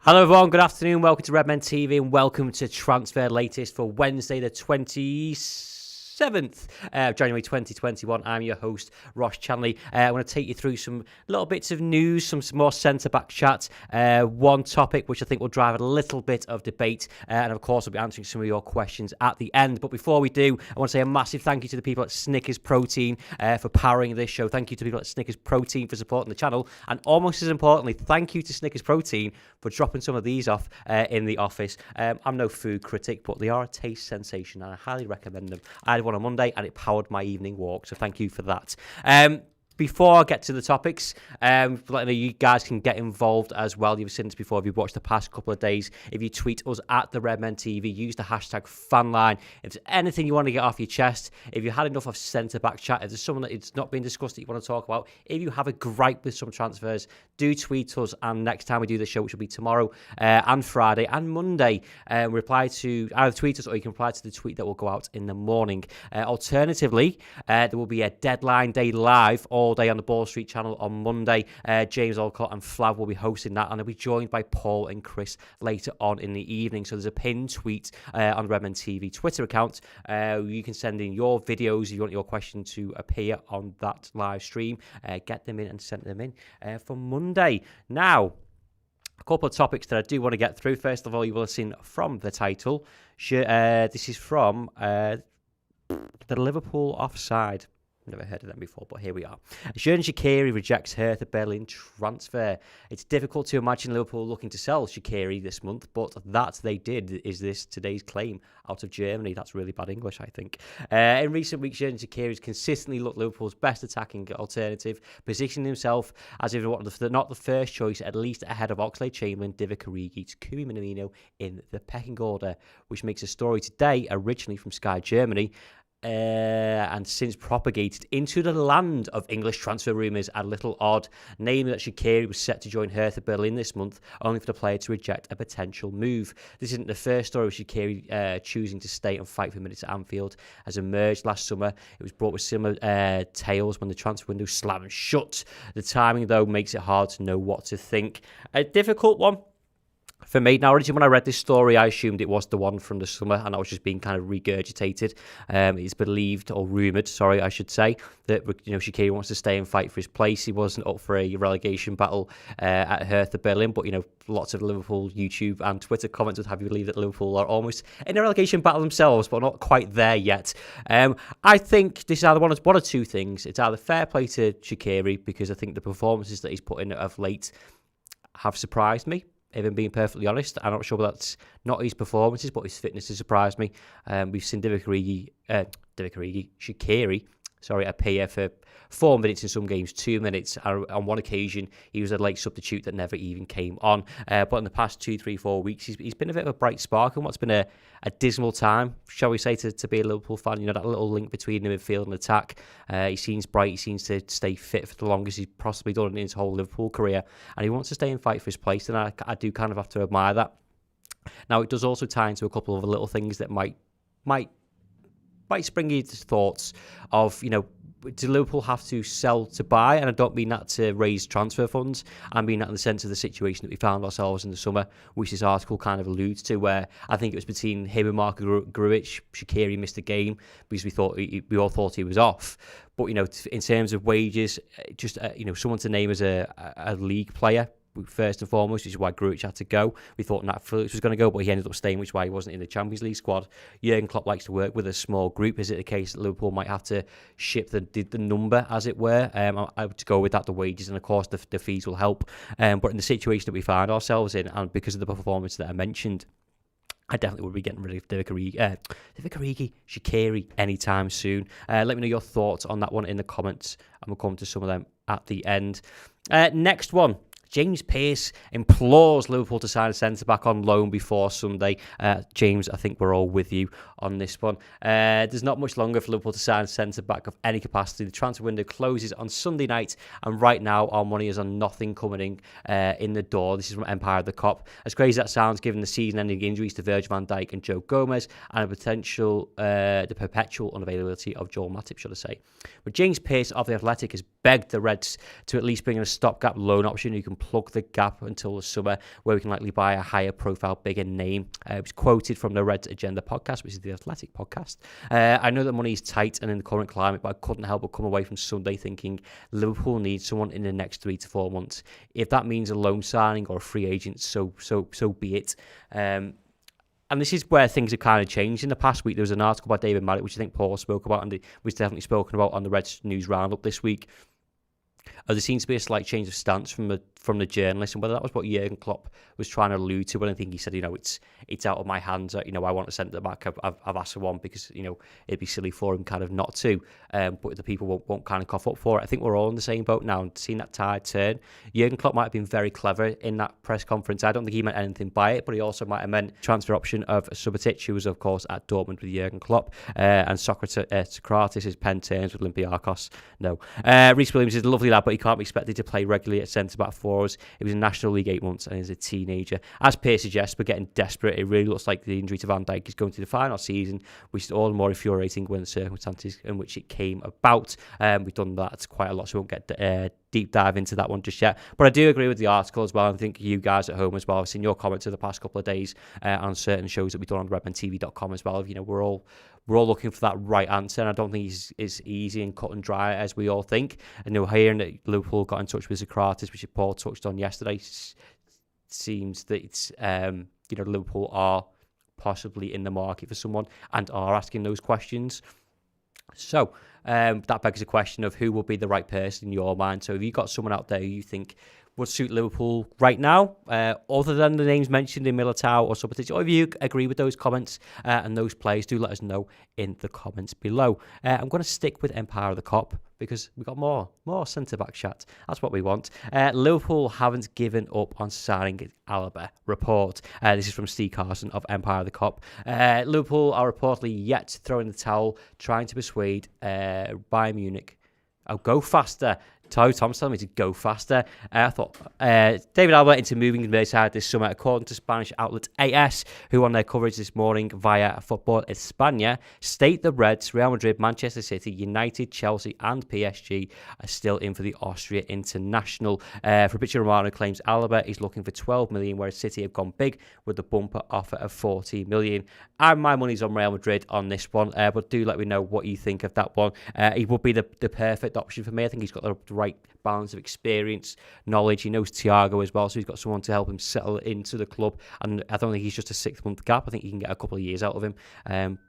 Hello everyone, good afternoon, welcome to Redmen TV and welcome to Transfer Latest for Wednesday the 27th of January 2021. I'm your host, Ross Chanley. I want to take you through some little bits of news, some more centre-back chat, one topic which I think will drive a little bit of debate, and of course I'll be answering some of your questions at the end. But before we do, I want to say a massive thank you to the people at Snickers Protein for powering this show. Thank you to people at Snickers Protein for supporting the channel, and almost as importantly, thank you to Snickers Protein for dropping some of these off in the office. I'm no food critic, but they are a taste sensation and I highly recommend them. I had one on Monday and it powered my evening walk, so thank you for that. Before I get to the topics, let me know you guys can get involved as well. You've seen this before if you've watched the past couple of days. If you tweet us at the Redmen TV, use the hashtag Fanline. If there's anything you want to get off your chest, if you had enough of centre-back chat, if there's someone that it's not been discussed that you want to talk about, if you have a gripe with some transfers, do tweet us. And next time we do the show, which will be tomorrow and Friday and Monday, reply to either tweet us or you can reply to the tweet that will go out in the morning. Alternatively, there will be a deadline day live all day on the Ball Street channel on Monday. James Alcott and Flav will be hosting that, and they'll be joined by Paul and Chris later on in the evening. So there's a pinned tweet on the Redmen TV Twitter account. You can send in your videos if you want your question to appear on that live stream. Get them in and send them in for Monday. Now, a couple of topics that I do want to get through. First of all, you will have seen from the title. This is from the Liverpool offside. Never heard of them before, but here we are. Shaqiri rejects Hertha Berlin transfer. It's difficult to imagine Liverpool looking to sell Shaqiri this month, but that they did is today's claim out of Germany. That's really bad English, I think. In recent weeks, Shaqiri has consistently looked Liverpool's best attacking alternative, positioning himself as if not the first choice, at least ahead of Oxlade-Chamberlain, Divock Origi to Kumi Minamino in the pecking order, which makes a story today originally from Sky Germany, and since propagated into the land of English transfer rumours a little odd, namely that Shaqiri was set to join Hertha Berlin this month, only for the player to reject a potential move. This isn't the first story of Shaqiri choosing to stay and fight for minutes at Anfield has emerged last summer. It was brought with similar tales when the transfer window slammed shut. The timing, though, makes it hard to know what to think. A difficult one for me. Now, originally when I read this story, I assumed it was the one from the summer, and I was just being kind of regurgitated. It's believed, or rumoured, sorry, I should say, that Shaqiri wants to stay and fight for his place. He wasn't up for a relegation battle at Hertha Berlin, but lots of Liverpool YouTube and Twitter comments would have you believe that Liverpool are almost in a relegation battle themselves, but not quite there yet. I think this is either one or two things. It's either fair play to Shaqiri, because I think the performances that he's put in of late have surprised me. If I'm being perfectly honest, I'm not sure that's not his performances, but his fitness has surprised me. We've seen Shaqiri appear for 4 minutes in some games, 2 minutes. On one occasion, he was a late substitute that never even came on. But in the past 2, 3, 4 weeks, he's been a bit of a bright spark in what's been a dismal time, shall we say, to be a Liverpool fan. That little link between the midfield and attack. He seems bright. He seems to stay fit for the longest he's possibly done in his whole Liverpool career. And he wants to stay and fight for his place, and I do kind of have to admire that. Now, it does also tie into a couple of little things that might spring you to thoughts of, do Liverpool have to sell to buy? And I don't mean that to raise transfer funds. I mean that in the sense of the situation that we found ourselves in the summer, which this article kind of alludes to, where I think it was between him and Marco Grujic. Shaqiri missed a game because we all thought he was off. But, in terms of wages, just, someone to name as a league player, first and foremost, which is why Grujic had to go. We thought Nat Phillips was going to go, but he ended up staying, which is why he wasn't in the Champions League squad. Jurgen Klopp likes to work with a small group. Is it the case that Liverpool might have to ship the number, as it were? I would go with that, the wages, and of course the fees will help. But in the situation that we find ourselves in, and because of the performance that I mentioned, I definitely would be getting rid of Divock Origi, Shaqiri anytime soon. Let me know your thoughts on that one in the comments, and we'll come to some of them at the end. Next one. James Pearce implores Liverpool to sign a centre-back on loan before Sunday. James, I think we're all with you on this one. There's not much longer for Liverpool to sign a centre-back of any capacity. The transfer window closes on Sunday night, and right now our money is on nothing coming in the door. This is from Empire of the Cop. As crazy as that sounds, given the season-ending injuries to Virgil van Dijk and Joe Gomez, and the perpetual unavailability of Joel Matip, should I say. But James Pearce of The Athletic has begged the Reds to at least bring in a stopgap loan option who can plug the gap until the summer, where we can likely buy a higher profile, bigger name. It was quoted from the Reds Agenda podcast, which is the Athletic podcast. I know that money is tight and in the current climate, but I couldn't help but come away from Sunday thinking Liverpool needs someone in the next 3 to 4 months. If that means a loan signing or a free agent, so be it. And this is where things have kind of changed. In the past week, there was an article by David Marriott, which I think Paul spoke about, and it was definitely spoken about on the Reds News Roundup this week. There seems to be a slight change of stance from the journalist, and whether that was what Jurgen Klopp was trying to allude to. But I think he said, it's out of my hands. I want to centre back. I've asked for one because it'd be silly for him kind of not to. But the people won't kind of cough up for it. I think we're all in the same boat now, and seeing that tide turn. Jurgen Klopp might have been very clever in that press conference. I don't think he meant anything by it, but he also might have meant transfer option of Subotic, who was of course at Dortmund with Jurgen Klopp, and Socrates is pen terms with Olympiacos. No, Reece Williams is a lovely lad, but he can't be expected to play regularly at centre back for us. He was in National League 8 months and is a teenager. As Pearce suggests, we're getting desperate. It really looks like the injury to Van Dijk is going to define our season, which is all the more infuriating when the circumstances in which it came about. We've done that quite a lot, so we won't get deep dive into that one just yet. But I do agree with the article as well. I think you guys at home as well, I've seen your comments of the past couple of days on certain shows that we've done on redmentv.com as well. We're all looking for that right answer, and I don't think it's easy and cut and dry as we all think. And hearing that Liverpool got in touch with Socrates, which Paul touched on yesterday, seems that it's Liverpool are possibly in the market for someone and are asking those questions. So that begs the question of who will be the right person in your mind. So have you got someone out there who you think would suit Liverpool right now, other than the names mentioned in Militao or Subotic? Or if you agree with those comments and those players, do let us know in the comments below. I'm going to stick with Empire of the Cop because we've got more centre-back chat. That's what we want. Liverpool haven't given up on signing Auba. Report. This is from Steve Carson of Empire of the Cop. Liverpool are reportedly yet throwing the towel, trying to persuade Bayern Munich. Go faster. Tom's telling me to go faster. I thought David Alli into moving to Merseyside this summer, according to Spanish outlet AS, who on their coverage this morning via Football España state the Reds, Real Madrid, Manchester City, United, Chelsea and PSG are still in for the Austria international. Fabrizio Romano claims Alaba is looking for 12 million, whereas City have gone big with the bumper offer of 14 million. And my money's on Real Madrid on this one, but do let me know what you think of that one. He would be the perfect option for me. I think he's got the right balance of experience, knowledge. He knows Thiago as well, so he's got someone to help him settle into the club. And I don't think he's just a 6-month gap. I think he can get a couple of years out of him.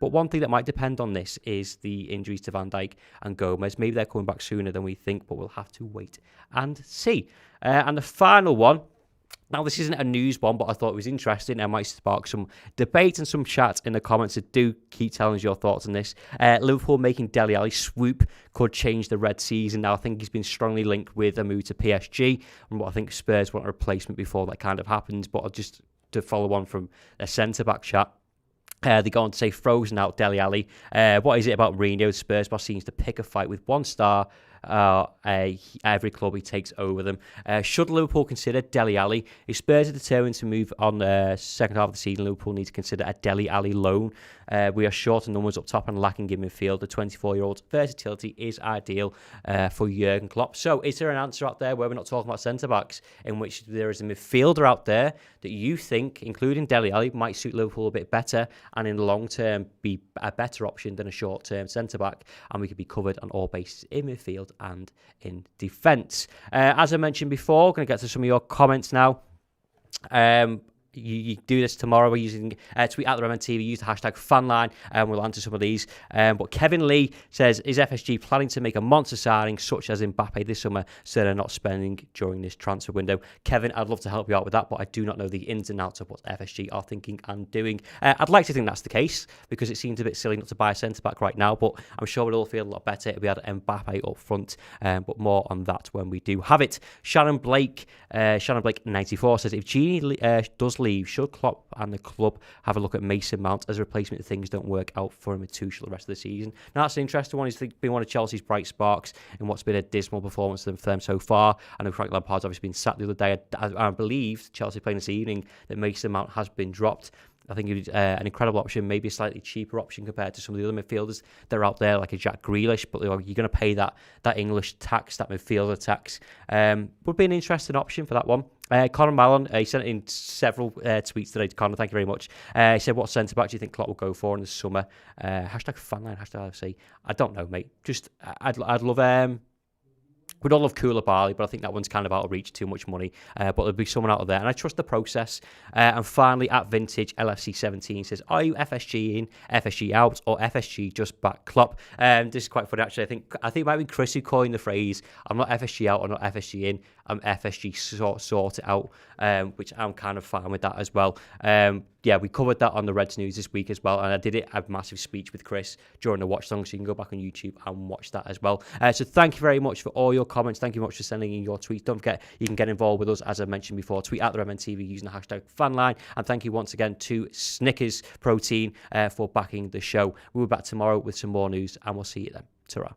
But one thing that might depend on this is the injuries to Van Dijk and Gomez. Maybe they're coming back sooner than we think, but we'll have to wait and see. And the final one. Now, this isn't a news one, but I thought it was interesting. I might spark some debate and some chat in the comments. So do keep telling us your thoughts on this. Liverpool making Dele Alli swoop could change the Red season. Now, I think he's been strongly linked with a move to PSG, and what I think Spurs want a replacement before that kind of happens. But just to follow on from a centre-back chat, they go on to say, frozen out Dele Alli. What is it about Mourinho? The Spurs boss seems to pick a fight with one star every club he takes over them. Should Liverpool consider Dele Alli? If Spurs are determined to move on the second half of the season, Liverpool need to consider a Dele Alli loan. We are short on numbers up top and lacking in midfield. The 24-year-old's versatility is ideal for Jurgen Klopp. So is there an answer out there where we're not talking about centre-backs, in which there is a midfielder out there that you think, including Dele Alli, might suit Liverpool a bit better and in the long term be a better option than a short-term centre-back, and we could be covered on all bases in midfield and in defence? As I mentioned before, going to get to some of your comments now. You do this tomorrow. We're using tweet at the Redmen TV, use the hashtag Fanline, and we'll answer some of these. But Kevin Lee says, is FSG planning to make a monster signing such as Mbappe this summer so they're not spending during this transfer window? Kevin, I'd love to help you out with that, but I do not know the ins and outs of what FSG are thinking and doing. I'd like to think that's the case, because it seems a bit silly not to buy a centre-back right now, but I'm sure it'll all feel a lot better if we had Mbappe up front, but more on that when we do have it. Shannon Blake 94 says, if Genie does leave, should Klopp and the club have a look at Mason Mount as a replacement if things don't work out for him at Tuchel the rest of the season? Now, that's an interesting one. He's been one of Chelsea's bright sparks in what's been a dismal performance for them so far. I know Frank Lampard's obviously been sacked the other day. I believe Chelsea playing this evening that Mason Mount has been dropped. I think he's an incredible option, maybe a slightly cheaper option compared to some of the other midfielders that are out there, like a Jack Grealish, but you're going to pay that English tax, that midfielder tax. Would be an interesting option for that one. Conor Mallon, he sent in several tweets today to Conor, thank you very much. He said, what centre-back do you think Klopp will go for in the summer? Hashtag Fanline, hashtag IFC. I don't know, mate. Just, I'd love... We'd all love Koulibaly, but I think that one's kind of out of reach, too much money. But there'll be someone out of there. And I trust the process. And finally, at Vintage, LFC17 says, are you FSG in, FSG out, or FSG just back Klopp? This is quite funny, actually. I think it might be Chris who coined the phrase, I'm not FSG out or not FSG in. I'm FSG sort it out, which I'm kind of fine with that as well. Yeah, we covered that on the Reds News this week as well, and I did a massive speech with Chris during the watch song, so you can go back on YouTube and watch that as well. So thank you very much for all your comments. Thank you very much for sending in your tweets. Don't forget, you can get involved with us, as I mentioned before. Tweet at the Redmen TV using the hashtag Fanline, and thank you once again to Snickers Protein for backing the show. We'll be back tomorrow with some more news, and we'll see you then. Ta-ra.